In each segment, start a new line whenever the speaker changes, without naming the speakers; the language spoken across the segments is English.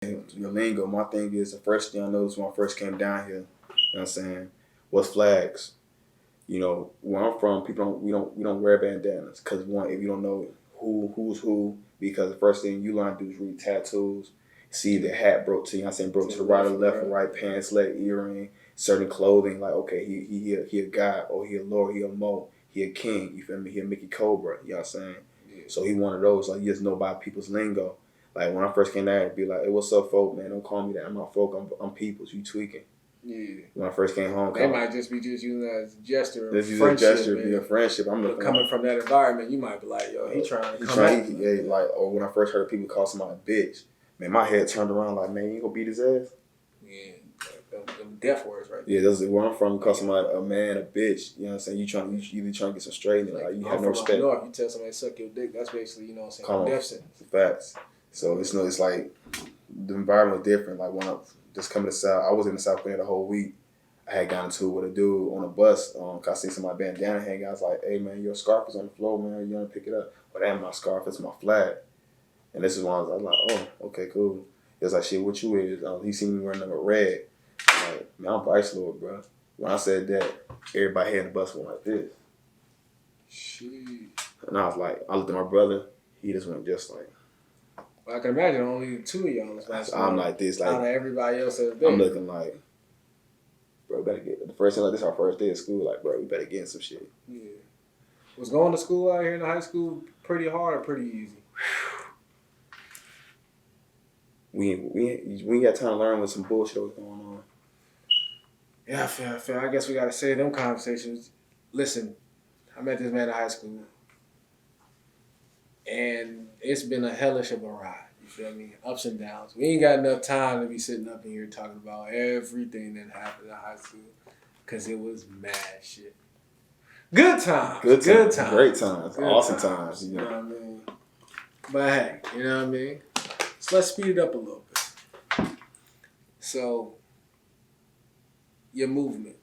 your lingo. My thing is the first thing I noticed when I first came down here, you know what I'm saying, was flags. You know, where I'm from, people don't wear bandanas because one, if you don't know who's who, because the first thing you learn to do is read tattoos, see the hat broke to you. I'm saying broke to the right or left or right, pants, leg, earring, certain clothing. Like okay, he a god, or he a lord, he a mo, he a king. You feel me? He a Mickey Cobra. You know what I'm saying? Yeah. So he one of those. Like you just know by people's lingo. Like when I first came down, it'd be like, hey, what's up, folk, man? Don't call me that. I'm not folk. I'm peoples. You tweaking. Yeah. When I first came home,
they might just be using that as a gesture of
friendship.
This is a
gesture, be a friendship. I'm looking
coming from that environment. You might be like, yo, he trying to come
at me. Yeah, like, or when I first heard people call somebody a bitch, man, my head turned around like, man, you gonna beat his ass?
Yeah, them death words right there.
Yeah, that's where I'm from. You call somebody a man a bitch. You know what I'm saying? You either trying to get some straightening. Like you have no respect.
North, you tell somebody suck your dick, that's basically, you know what I'm saying, death sentence.
Facts. So it's like the environment was different. Like when I just coming to the South, I was in the South Carolina the whole week. I had gotten into it with a dude on a bus. Cause I seen somebody bandana hanging. I was like, "Hey man, your scarf is on the floor, man. You want to pick it up?" But that ain't my scarf. It's my flag. And this is when I was like, "Oh, okay, cool." It was like, "Shit, what you is?" He seen me wearing a red. I'm like, man, I'm Vice Lord, bro. When I said that, everybody here in the bus went like this.
Sheesh.
And I was like, I looked at my brother. He just went just like.
Well, I can imagine only two of y'all.
I'm like this, like
out of everybody else is there.
I'm looking like. Bro, better get the first thing like this. Our first day of school, like, bro, we better get in some shit.
Yeah, was going to school out here in the high school pretty hard or pretty easy?
We ain't got time to learn what some bullshit was going on.
Yeah, I feel. I guess we gotta say them conversations. Listen, I met this man in high school, and it's been a hellish of a ride. You feel me? Ups and downs. We ain't got enough time to be sitting up in here talking about everything that happened in high school, because it was mad shit. Good times. Good times.
Great times. Awesome times. You know
what I mean? But hey, you know what I mean? So let's speed it up a little bit. So, your movement.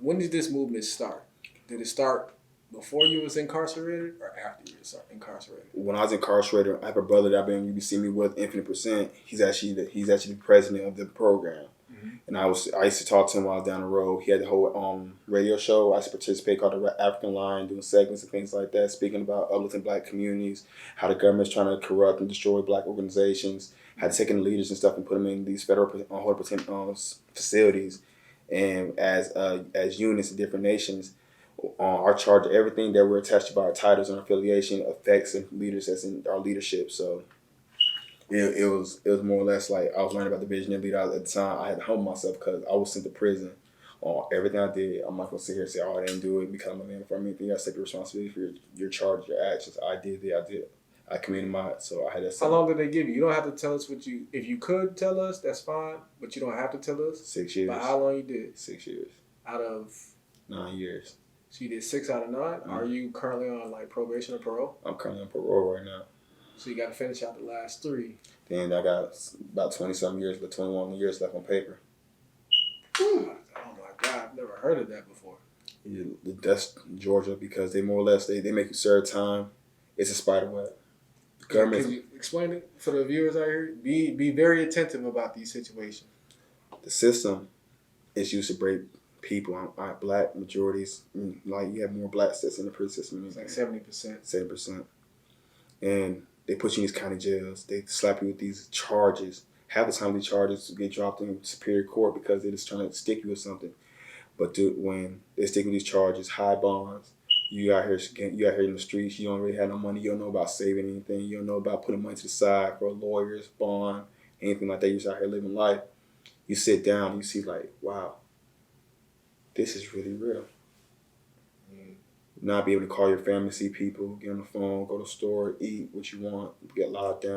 When did this movement start? Did it start before you was incarcerated or after you was incarcerated?
When I was incarcerated, I have a brother that you be seeing me with, Infinite Percent. He's actually the president of the program. Mm-hmm. And I used to talk to him while I was down the road. He had the whole radio show I used to participate called the African Line, doing segments and things like that, speaking about uplifting black communities, how the government's trying to corrupt and destroy black organizations, how to take in leaders and stuff and put them in these federal facilities, and as units in different nations. Our charge, everything that we're attached to by our titles and affiliation affects and leaders as in our leadership. So it was more or less like I was learning about the vision and leader at the time. I had to humble myself because I was sent to prison on everything I did. I'm not gonna sit here and say, "Oh, I didn't do it because I'm a man for me." You gotta take the responsibility for your charge, your actions. I did. I committed so I had that.
How long did they give you? You don't have to tell us if you could tell us, that's fine, but you don't have to tell us.
6 years.
But how long you did?
6 years.
Out of
9 years.
So you did 6 out of 9? Mm-hmm. Are you currently on like probation or parole?
I'm currently on parole right now.
So you got to finish out the last 3.
Then I got about 20-something years, but 21 years left on paper.
Oh my God, I've never heard of that before.
Yeah, that's Georgia because they more or less, they make you serve time. It's a spider web.
Can you explain it for the viewers out here? Be very attentive about these situations.
The system is used to break people, black majorities. Like you have more black sets in the prison system.
It's like 70%.
70%. And they put you in these county jails. They slap you with these charges. Half the time these charges get dropped in superior court because they're just trying to stick you with something. But when they stick with these charges, high bonds, you out here in the streets, you don't really have no money, you don't know about saving anything, you don't know about putting money to the side for lawyers, bond, anything like that. You're just out here living life. You sit down and you see like, wow, this is really real. Not be able to call your family, see people, get on the phone, go to the store, eat what you want, get locked down.